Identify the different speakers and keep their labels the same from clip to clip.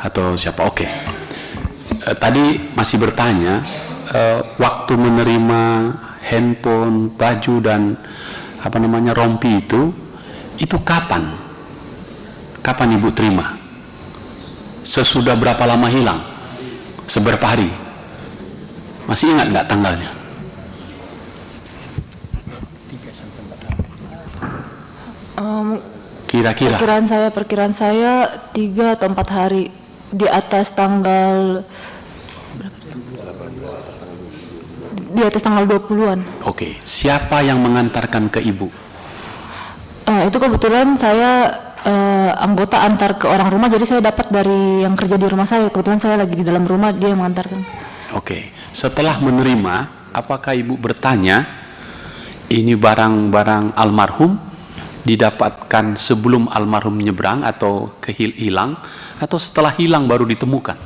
Speaker 1: atau siapa? Oke. Tadi masih bertanya, waktu menerima handphone, baju dan rompi itu kapan? Kapan Ibu terima? Sesudah berapa lama hilang? Seberapa hari? Masih ingat nggak tanggalnya? Kira-kira?
Speaker 2: Perkiraan saya 3 atau 4 hari di atas tanggal 20-an.
Speaker 1: Oke. Siapa yang mengantarkan ke Ibu?
Speaker 2: Itu kebetulan saya anggota antar ke orang rumah, jadi saya dapat dari yang kerja di rumah saya. Kebetulan saya lagi di dalam rumah, dia yang mengantarkan.
Speaker 1: Oke. Setelah menerima, apakah Ibu bertanya ini barang-barang almarhum didapatkan sebelum almarhum menyeberang atau hilang, atau setelah hilang baru ditemukan?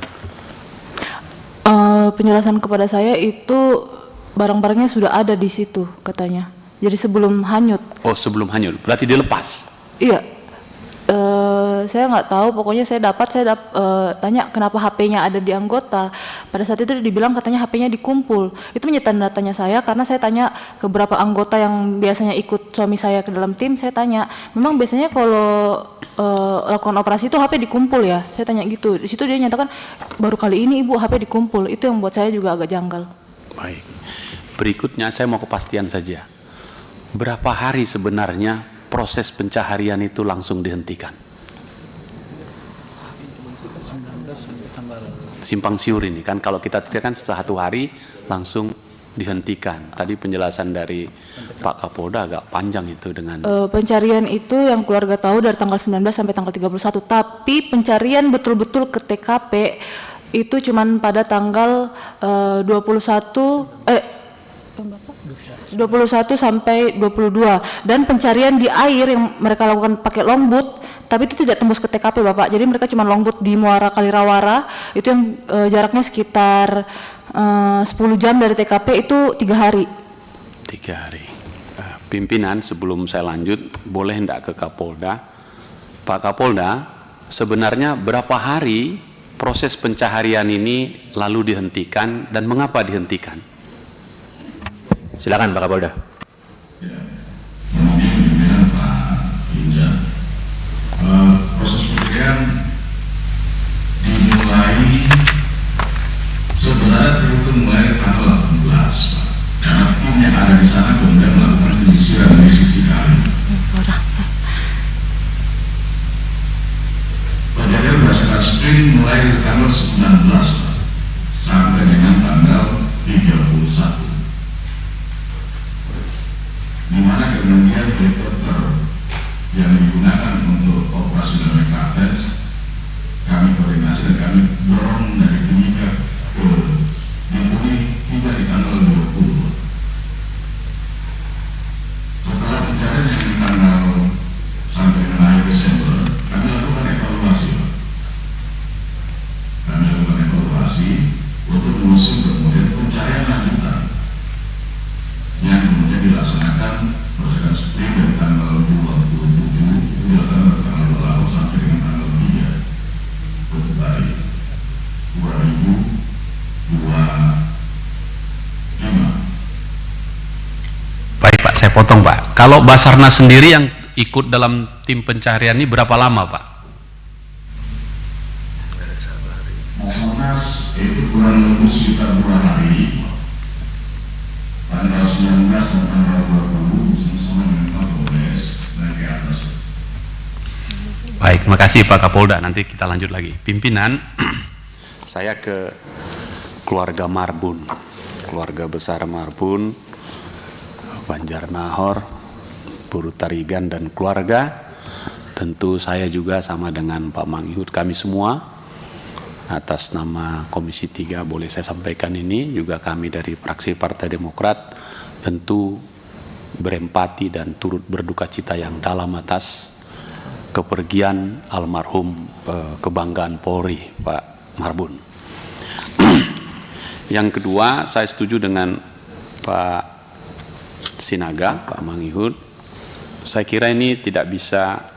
Speaker 2: Penjelasan kepada saya itu barang-barangnya sudah ada di situ katanya. Jadi sebelum hanyut.
Speaker 1: Oh, sebelum hanyut. Berarti dilepas?
Speaker 2: Iya. Saya nggak tahu, pokoknya saya tanya kenapa HP-nya ada di anggota. Pada saat itu dibilang katanya HP-nya dikumpul. Itu menjadi tanda tanya saya, karena saya tanya ke beberapa anggota yang biasanya ikut suami saya ke dalam tim. Saya tanya, memang biasanya kalau lakukan operasi itu HP dikumpul ya? Saya tanya gitu. Di situ dia nyatakan baru kali ini Ibu HP dikumpul. Itu yang buat saya juga agak janggal.
Speaker 1: Baik. Berikutnya saya mau kepastian saja. Berapa hari sebenarnya proses pencaharian itu langsung dihentikan? Simpang siur ini kan, kalau kita kan 1 hari langsung dihentikan. Tadi penjelasan dari Pak Kapolda agak panjang itu dengan
Speaker 2: pencarian itu yang keluarga tahu dari tanggal 19 sampai tanggal 31, tapi pencarian betul-betul ke TKP itu cuman pada tanggal 21 sampai 22, dan pencarian di air yang mereka lakukan pakai longboat, tapi itu tidak tembus ke TKP Bapak. Jadi mereka cuma longboat di Muara Kalirawara, itu yang jaraknya sekitar 10 jam dari TKP, itu 3 hari.
Speaker 1: 3 hari. Pimpinan, sebelum saya lanjut, boleh enggak ke Kapolda? Pak Kapolda, sebenarnya berapa hari proses pencaharian ini lalu dihentikan dan mengapa dihentikan?
Speaker 3: Silakan Pak Kapolda.
Speaker 4: Ya, kemudian Pak Inja, proses pencarian dimulai sebenarnya terhitung mulai tanggal 18, Pak. Karena tim yang ada di sana kemudian melakukan penyisiran di sisi kali. Pencarian berdasarkan sprint mulai dari tanggal 19, Pak, sampai dengan tanggal 31. Di mana kemudian helikopter yang digunakan untuk operasi damai kartens kami koordinasi dan kami dorong dari Timika ke Bintuni hingga di tanggal 20. Setelah pencarian yang di tanggal sampai dengan akhir Desember, kami lakukan evaluasi. Kami lakukan evaluasi untuk mengusung kemudian pencarian lanjutan yang kemudian dilaksanakan berdasarkan sprint dari tanggal 27 itu dilakukan dari tanggal 28 sampai dengan tanggal 3 Februari 2025.
Speaker 1: Baik Pak, saya potong Pak. Kalau Basarnas sendiri yang ikut dalam tim pencarian ini berapa lama Pak?
Speaker 4: Basarnas itu kurang lebih sekitar 2 hari. Tanggal 19 dan tanggal 20 bersama dengan Kapolres dan ke atas.
Speaker 1: Baik, terima kasih Pak Kapolda. Nanti kita lanjut lagi. Pimpinan, saya ke keluarga Marbun, keluarga besar Marbun, Banjarnahor, Buru Tarigan dan keluarga. Tentu saya juga sama dengan Pak Manghud, kami semua atas nama Komisi 3 boleh saya sampaikan ini, juga kami dari fraksi Partai Demokrat tentu berempati dan turut berduka cita yang dalam atas kepergian almarhum kebanggaan Polri, Pak Marbun. Yang kedua, saya setuju dengan Pak Sinaga, Pak Manghud. Saya kira ini tidak bisa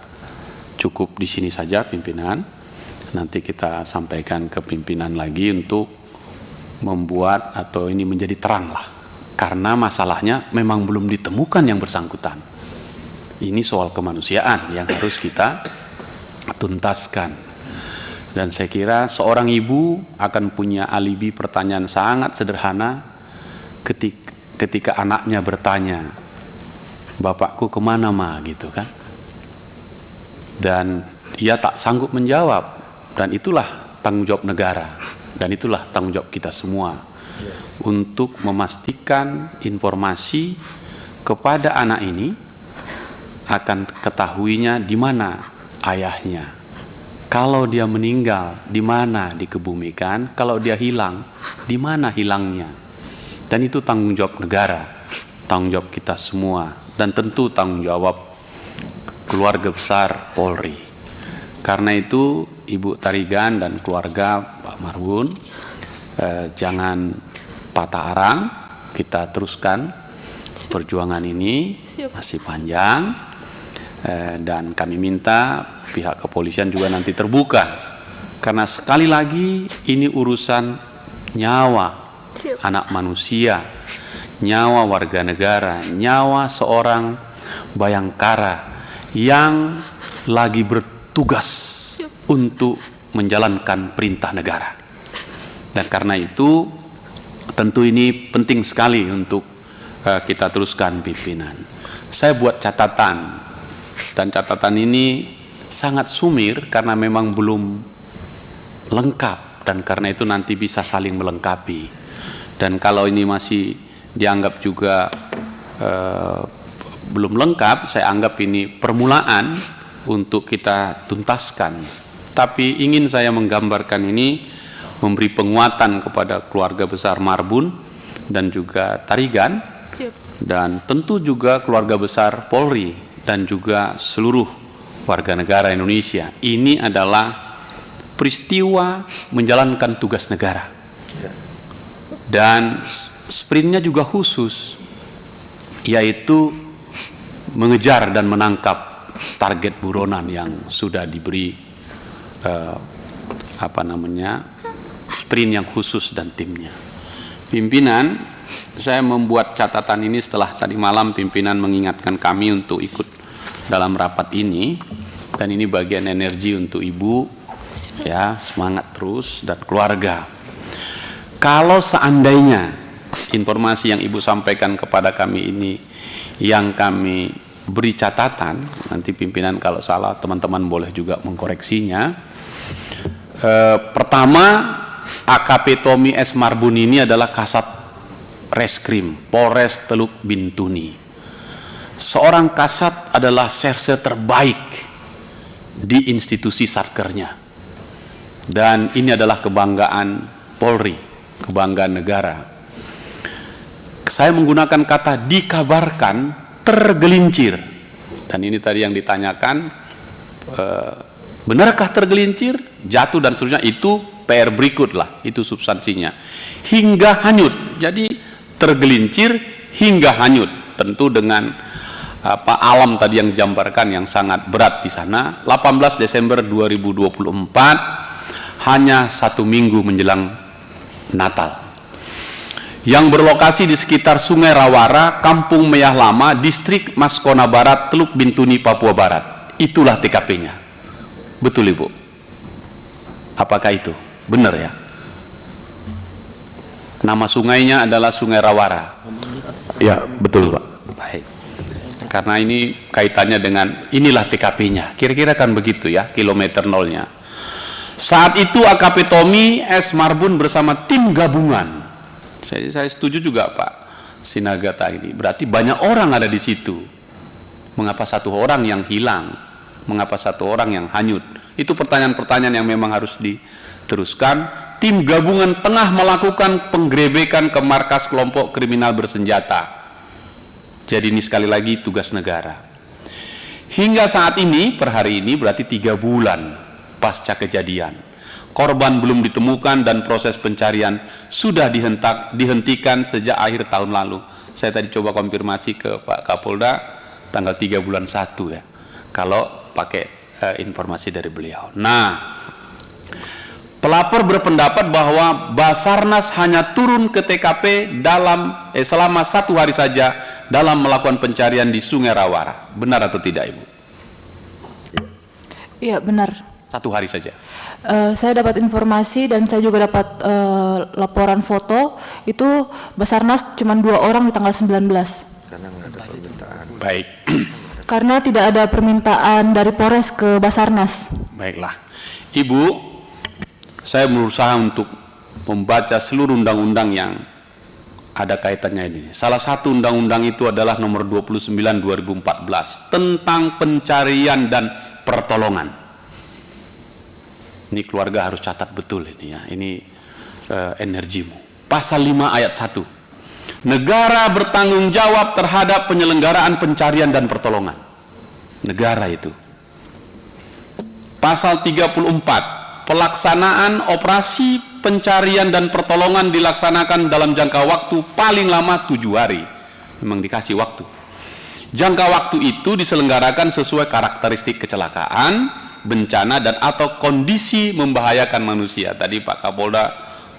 Speaker 1: cukup di sini saja pimpinan. nanti kita sampaikan ke pimpinan lagi untuk membuat atau ini menjadi terang lah. Karena masalahnya memang belum ditemukan yang bersangkutan. Ini soal kemanusiaan yang harus kita tuntaskan. Dan saya kira seorang ibu akan punya alibi pertanyaan sangat sederhana ketika anaknya bertanya, "Bapakku kemana, Ma?" gitu kan. Dan ia tak sanggup menjawab. Dan itulah tanggung jawab negara. Dan itulah tanggung jawab kita semua. Untuk memastikan informasi kepada anak ini akan ketahuinya di mana ayahnya. Kalau dia meninggal, di mana dikebumikan. Kalau dia hilang, di mana hilangnya. Dan itu tanggung jawab negara, tanggung jawab kita semua, dan tentu tanggung jawab keluarga besar Polri. Karena itu Ibu Tarigan dan keluarga Pak Marbun, jangan patah arang, kita teruskan perjuangan ini. Masih panjang, dan kami minta pihak kepolisian juga nanti terbuka, karena sekali lagi ini urusan nyawa anak manusia, nyawa warga negara, nyawa seorang bayangkara yang lagi bertugas untuk menjalankan perintah negara. Dan karena itu tentu ini penting sekali untuk kita teruskan pimpinan. Saya buat catatan, dan catatan ini sangat sumir karena memang belum lengkap, dan karena itu nanti bisa saling melengkapi. Dan kalau ini masih dianggap juga belum lengkap, saya anggap ini permulaan untuk kita tuntaskan. Tapi ingin saya menggambarkan ini, memberi penguatan kepada keluarga besar Marbun dan juga Tarigan, dan tentu juga keluarga besar Polri dan juga seluruh warga negara Indonesia. Ini adalah peristiwa menjalankan tugas negara, dan sprintnya juga khusus, yaitu mengejar dan menangkap target buronan yang sudah diberi sprint yang khusus dan timnya. Pimpinan, saya membuat catatan ini setelah tadi malam pimpinan mengingatkan kami untuk ikut dalam rapat ini, dan ini bagian energi untuk ibu, ya, semangat terus, dan keluarga. Kalau seandainya informasi yang ibu sampaikan kepada kami ini yang kami beri catatan, nanti pimpinan kalau salah teman-teman boleh juga mengkoreksinya. Pertama, AKP Tommy S. Marbun ini adalah Kasat Reskrim Polres Teluk Bintuni. Seorang kasat adalah serse terbaik di institusi satkernya, dan ini adalah kebanggaan Polri, kebanggaan negara. Saya menggunakan kata dikabarkan tergelincir, dan ini tadi yang ditanyakan, benarkah tergelincir, jatuh dan seterusnya, itu PR berikut lah, itu substansinya. Hingga hanyut, jadi tergelincir hingga hanyut, tentu dengan alam tadi yang digambarkan yang sangat berat di sana. 18 Desember 2024, hanya 1 minggu menjelang Natal. Yang berlokasi di sekitar Sungai Rawara, Kampung Meyah Lama, Distrik Maskona Barat, Teluk Bintuni, Papua Barat. Itulah TKP-nya. Betul, Ibu? Apakah itu? Benar ya? Nama sungainya adalah Sungai Rawara. Ya, betul, Pak. Baik. Karena ini kaitannya dengan inilah TKP-nya. Kira-kira kan begitu ya, kilometer nolnya. Saat itu AKP Tommy S. Marbun bersama tim gabungan. Saya setuju juga Pak Sinagata ini. Berarti banyak orang ada di situ. Mengapa satu orang yang hilang? Mengapa satu orang yang hanyut? Itu pertanyaan-pertanyaan yang memang harus diteruskan. Tim gabungan tengah melakukan penggerebekan ke markas kelompok kriminal bersenjata. Jadi ini sekali lagi tugas negara. Hingga saat ini, per hari ini berarti 3 bulan pasca kejadian. Korban belum ditemukan dan proses pencarian sudah dihentikan sejak akhir tahun lalu. Saya tadi coba konfirmasi ke Pak Kapolda, tanggal 3 bulan 1 ya, kalau pakai informasi dari beliau. Nah, Pelapor berpendapat bahwa Basarnas hanya turun ke TKP selama 1 hari saja dalam melakukan pencarian di Sungai Rawara. Benar atau tidak, Ibu?
Speaker 2: Iya, benar.
Speaker 1: 1 hari saja.
Speaker 2: Saya dapat informasi dan saya juga dapat laporan foto itu Basarnas cuma 2 orang di tanggal 19.
Speaker 3: Karena nggak ada permintaan.
Speaker 1: Baik.
Speaker 2: Karena tidak ada permintaan dari Polres ke Basarnas.
Speaker 1: Baiklah. Ibu, saya berusaha untuk membaca seluruh undang-undang yang ada kaitannya ini. Salah satu undang-undang itu adalah nomor 29 2014 tentang pencarian dan pertolongan. Ini keluarga harus catat betul ini ya. Ini energimu. Pasal 5 ayat 1. Negara bertanggung jawab terhadap penyelenggaraan pencarian dan pertolongan. Negara itu. Pasal 34. Pelaksanaan operasi pencarian dan pertolongan dilaksanakan dalam jangka waktu paling lama 7 hari. Memang dikasih waktu. Jangka waktu itu diselenggarakan sesuai karakteristik kecelakaan, bencana, dan atau kondisi membahayakan manusia. Tadi Pak Kapolda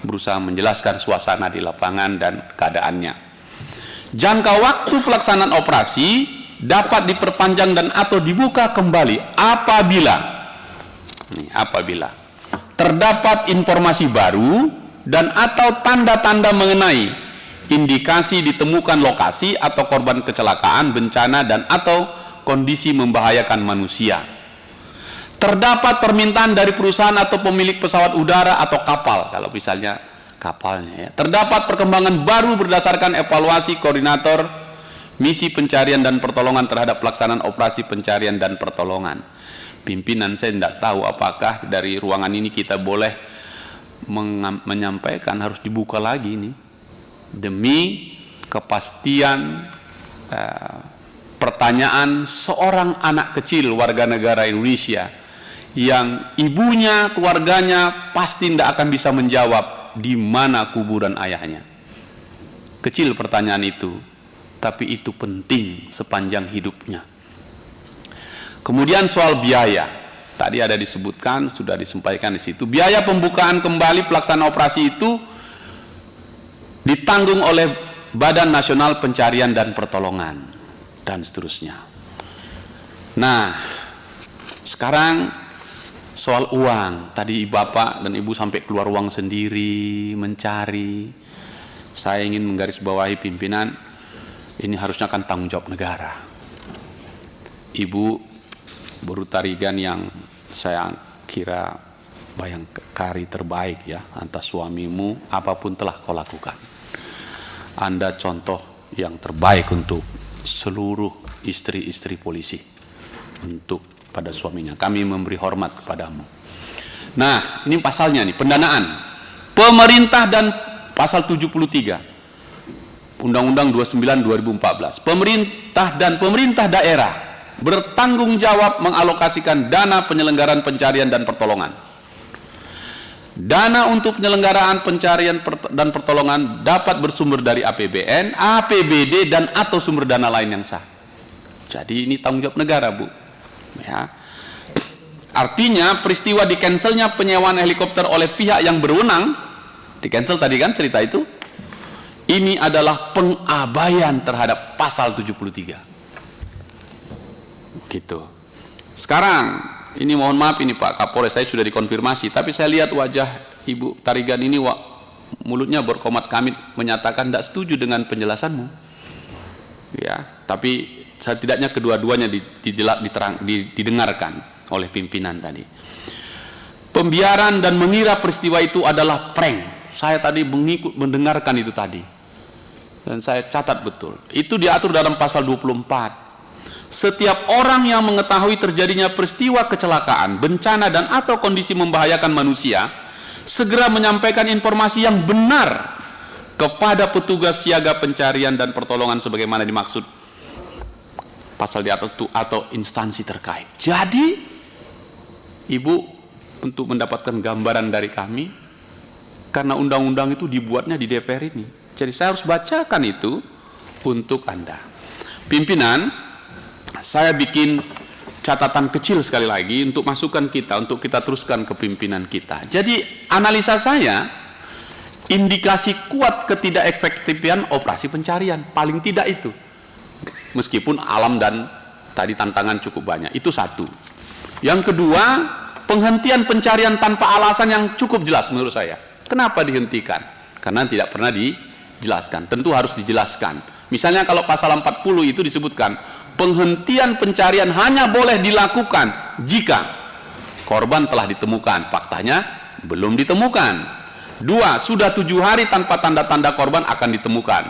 Speaker 1: berusaha menjelaskan suasana di lapangan dan keadaannya. Jangka waktu pelaksanaan operasi dapat diperpanjang dan atau dibuka kembali apabila terdapat informasi baru dan atau tanda-tanda mengenai indikasi ditemukan lokasi atau korban kecelakaan, bencana, dan atau kondisi membahayakan manusia. Terdapat permintaan dari perusahaan atau pemilik pesawat udara atau kapal, kalau misalnya kapalnya ya. Terdapat perkembangan baru berdasarkan evaluasi koordinator misi pencarian dan pertolongan terhadap pelaksanaan operasi pencarian dan pertolongan. Pimpinan, saya tidak tahu apakah dari ruangan ini kita boleh menyampaikan, harus dibuka lagi ini demi kepastian pertanyaan seorang anak kecil warga negara Indonesia yang ibunya, keluarganya pasti tidak akan bisa menjawab di mana kuburan ayahnya. Kecil pertanyaan itu, tapi itu penting sepanjang hidupnya. Kemudian soal biaya, tadi ada disebutkan, sudah disampaikan di situ. Biaya pembukaan kembali pelaksanaan operasi itu ditanggung oleh Badan Nasional Pencarian dan Pertolongan dan seterusnya. Nah, sekarang soal uang. Tadi Bapak dan Ibu sampai keluar uang sendiri mencari. Saya ingin menggarisbawahi pimpinan, ini harusnya kan tanggung jawab negara. Ibu Buru Tarigan yang saya kira bayangkari terbaik ya atas suamimu, apapun telah kau lakukan. Anda contoh yang terbaik untuk seluruh istri-istri polisi, untuk pada suaminya. Kami memberi hormat kepadamu. Nah, ini pasalnya nih, pendanaan. Pemerintah dan pasal 73 Undang-Undang 29 2014. Pemerintah dan pemerintah daerah bertanggung jawab mengalokasikan dana penyelenggaraan pencarian dan pertolongan. Dana untuk penyelenggaraan pencarian dan pertolongan dapat bersumber dari APBN, APBD, dan atau sumber dana lain yang sah. Jadi ini tanggung jawab negara, Bu. Ya. Artinya peristiwa di-cancelnya penyewaan helikopter oleh pihak yang berwenang, di-cancel tadi kan cerita itu, ini adalah pengabaian terhadap pasal 73. Gitu. Sekarang ini mohon maaf ini Pak Kapolres, saya sudah dikonfirmasi, tapi saya lihat wajah Ibu Tarigan ini mulutnya berkomat kamit menyatakan tidak setuju dengan penjelasanmu. Ya, tapi setidaknya kedua-duanya didengarkan oleh pimpinan tadi. Pembiaran dan mengira peristiwa itu adalah prank. Saya tadi mendengarkan itu tadi. Dan saya catat betul. Itu diatur dalam pasal 24. Setiap orang yang mengetahui terjadinya peristiwa kecelakaan, bencana, dan atau kondisi membahayakan manusia, segera menyampaikan informasi yang benar kepada petugas siaga pencarian dan pertolongan sebagaimana dimaksud pasal di atas itu atau instansi terkait. Jadi, Ibu, untuk mendapatkan gambaran dari kami, karena undang-undang itu dibuatnya di DPR ini. Jadi saya harus bacakan itu untuk Anda. Pimpinan, saya bikin catatan kecil sekali lagi untuk masukan kita, untuk kita teruskan ke pimpinan kita. Jadi analisa saya, indikasi kuat ketidakefektifan operasi pencarian, paling tidak itu. Meskipun alam dan tadi tantangan cukup banyak, itu satu. Yang kedua, penghentian pencarian tanpa alasan yang cukup jelas menurut saya. Kenapa dihentikan? Karena tidak pernah dijelaskan. Tentu harus dijelaskan. Misalnya kalau pasal 40 itu disebutkan, penghentian pencarian hanya boleh dilakukan jika korban telah ditemukan. Faktanya belum ditemukan. 2, sudah 7 hari tanpa tanda-tanda korban akan ditemukan.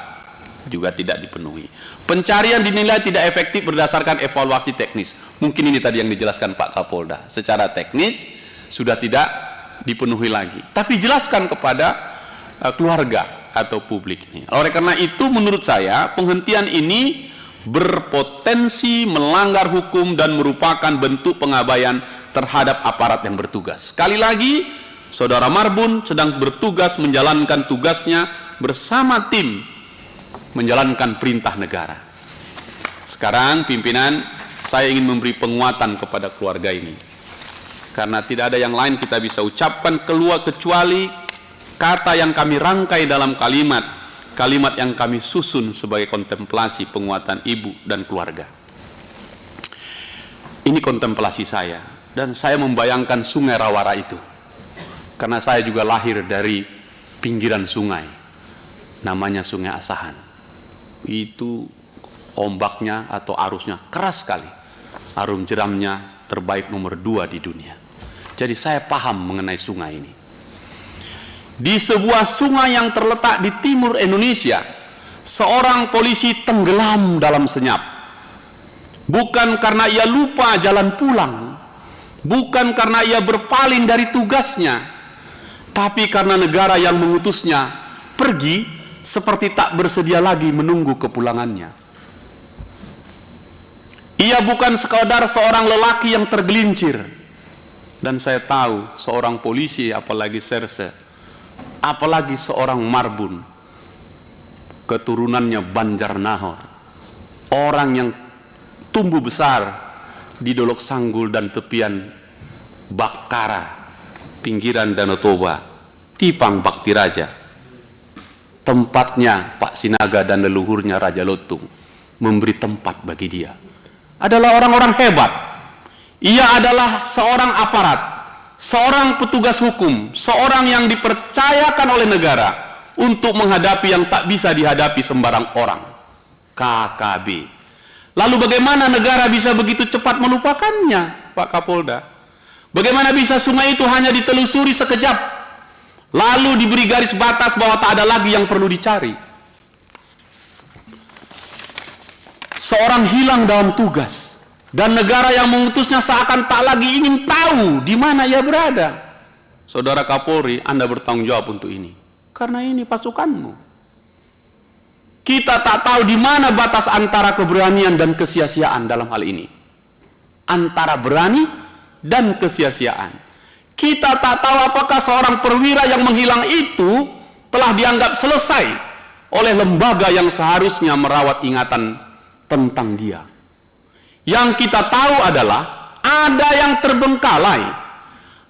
Speaker 1: Juga tidak dipenuhi. Pencarian dinilai tidak efektif berdasarkan evaluasi teknis. Mungkin ini tadi yang dijelaskan Pak Kapolda. Secara teknis sudah tidak dipenuhi lagi. Tapi jelaskan kepada keluarga atau publik ini. Oleh karena itu menurut saya penghentian ini berpotensi melanggar hukum dan merupakan bentuk pengabaian terhadap aparat yang bertugas. Sekali lagi, Saudara Marbun sedang bertugas menjalankan tugasnya bersama tim menjalankan perintah negara. Sekarang pimpinan, saya ingin memberi penguatan kepada keluarga ini. Karena tidak ada yang lain kita bisa ucapkan keluar kecuali kata yang kami rangkai dalam kalimat yang kami susun sebagai kontemplasi penguatan ibu dan keluarga. Ini kontemplasi saya, dan saya membayangkan sungai Rawara itu. Karena saya juga lahir dari pinggiran sungai, namanya Sungai Asahan. Itu ombaknya atau arusnya keras sekali. Arum jeramnya terbaik nomor 2 di dunia. Jadi saya paham mengenai sungai ini. Di sebuah sungai yang terletak di timur Indonesia, seorang polisi tenggelam dalam senyap. Bukan karena ia lupa jalan pulang, bukan karena ia berpaling dari tugasnya, tapi karena negara yang mengutusnya pergi seperti tak bersedia lagi menunggu kepulangannya. Ia bukan sekadar seorang lelaki yang tergelincir. Dan saya tahu seorang polisi, apalagi serse, apalagi seorang Marbun, keturunannya Banjarnahor, orang yang tumbuh besar di Dolok Sanggul dan tepian Bakkara, pinggiran Danau Toba, Tipang Bakti Raja, tempatnya Pak Sinaga dan leluhurnya Raja Lotung memberi tempat bagi dia. Adalah orang-orang hebat. Ia adalah seorang aparat, seorang petugas hukum, seorang yang dipercayakan oleh negara untuk menghadapi yang tak bisa dihadapi sembarang orang, KKB. Lalu bagaimana negara bisa begitu cepat melupakannya, Pak Kapolda? Bagaimana bisa sungai itu hanya ditelusuri sekejap, lalu diberi garis batas bahwa tak ada lagi yang perlu dicari? Seorang hilang dalam tugas, dan negara yang mengutusnya seakan tak lagi ingin tahu di mana ia berada. Saudara Kapolri, Anda bertanggung jawab untuk ini, karena ini pasukanmu. Kita tak tahu di mana batas antara keberanian dan kesia-siaan dalam hal ini. Antara berani dan kesia-siaan. Kita tak tahu apakah seorang perwira yang menghilang itu telah dianggap selesai oleh lembaga yang seharusnya merawat ingatan tentang dia. Yang kita tahu adalah ada yang terbengkalai,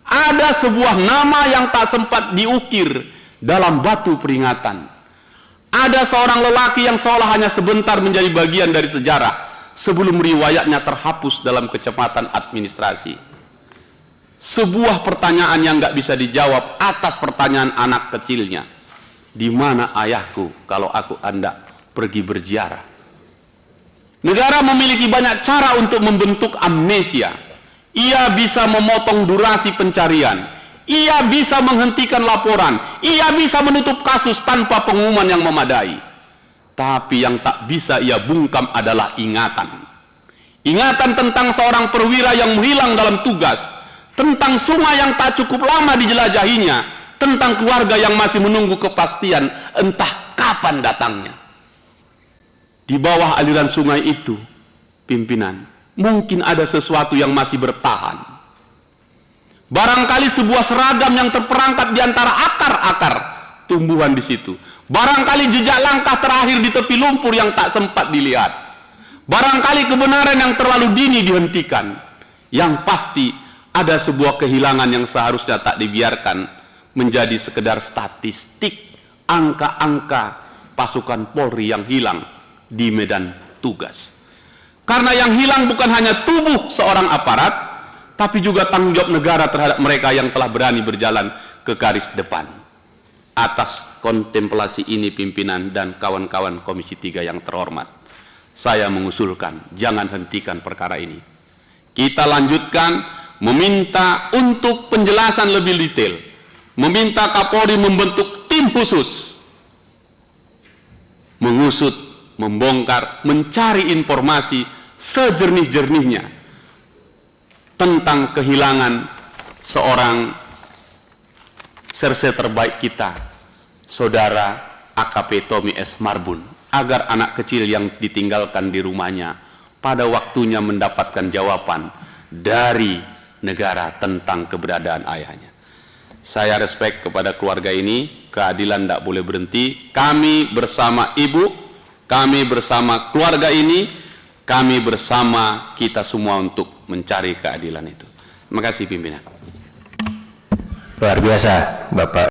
Speaker 1: ada sebuah nama yang tak sempat diukir dalam batu peringatan. Ada seorang lelaki yang seolah hanya sebentar menjadi bagian dari sejarah sebelum riwayatnya terhapus dalam kecepatan administrasi. Sebuah pertanyaan yang nggak bisa dijawab atas pertanyaan anak kecilnya. Di mana ayahku kalau aku hendak pergi berziarah? Negara memiliki banyak cara untuk membentuk amnesia. Ia bisa memotong durasi pencarian. Ia bisa menghentikan laporan. Ia bisa menutup kasus tanpa pengumuman yang memadai. Tapi yang tak bisa ia bungkam adalah ingatan. Ingatan tentang seorang perwira yang menghilang dalam tugas, tentang sungai yang tak cukup lama dijelajahinya, tentang keluarga yang masih menunggu kepastian entah kapan datangnya. Di bawah aliran sungai itu, pimpinan, mungkin ada sesuatu yang masih bertahan. Barangkali sebuah seragam yang terperangkap di antara akar-akar tumbuhan di situ. Barangkali jejak langkah terakhir di tepi lumpur yang tak sempat dilihat. Barangkali kebenaran yang terlalu dini dihentikan. Yang pasti ada sebuah kehilangan yang seharusnya tak dibiarkan menjadi sekedar statistik, angka-angka pasukan Polri yang hilang di medan tugas. Karena yang hilang bukan hanya tubuh seorang aparat, tapi juga tanggung jawab negara terhadap mereka yang telah berani berjalan ke garis depan. Atas kontemplasi ini pimpinan dan kawan-kawan Komisi 3 yang terhormat, saya mengusulkan jangan hentikan perkara ini. Kita lanjutkan, meminta untuk penjelasan lebih detail, meminta Kapolri membentuk tim khusus, mengusut, membongkar, mencari informasi sejernih-jernihnya tentang kehilangan seorang serse terbaik kita, Saudara AKP Tommy S. Marbun, agar anak kecil yang ditinggalkan di rumahnya pada waktunya mendapatkan jawaban dari negara tentang keberadaan ayahnya. Saya respect kepada keluarga ini, keadilan tidak boleh berhenti. Kami bersama ibu, kami bersama keluarga ini, kami bersama kita semua untuk mencari keadilan itu. Terima kasih pimpinan.
Speaker 5: Luar biasa, Bapak.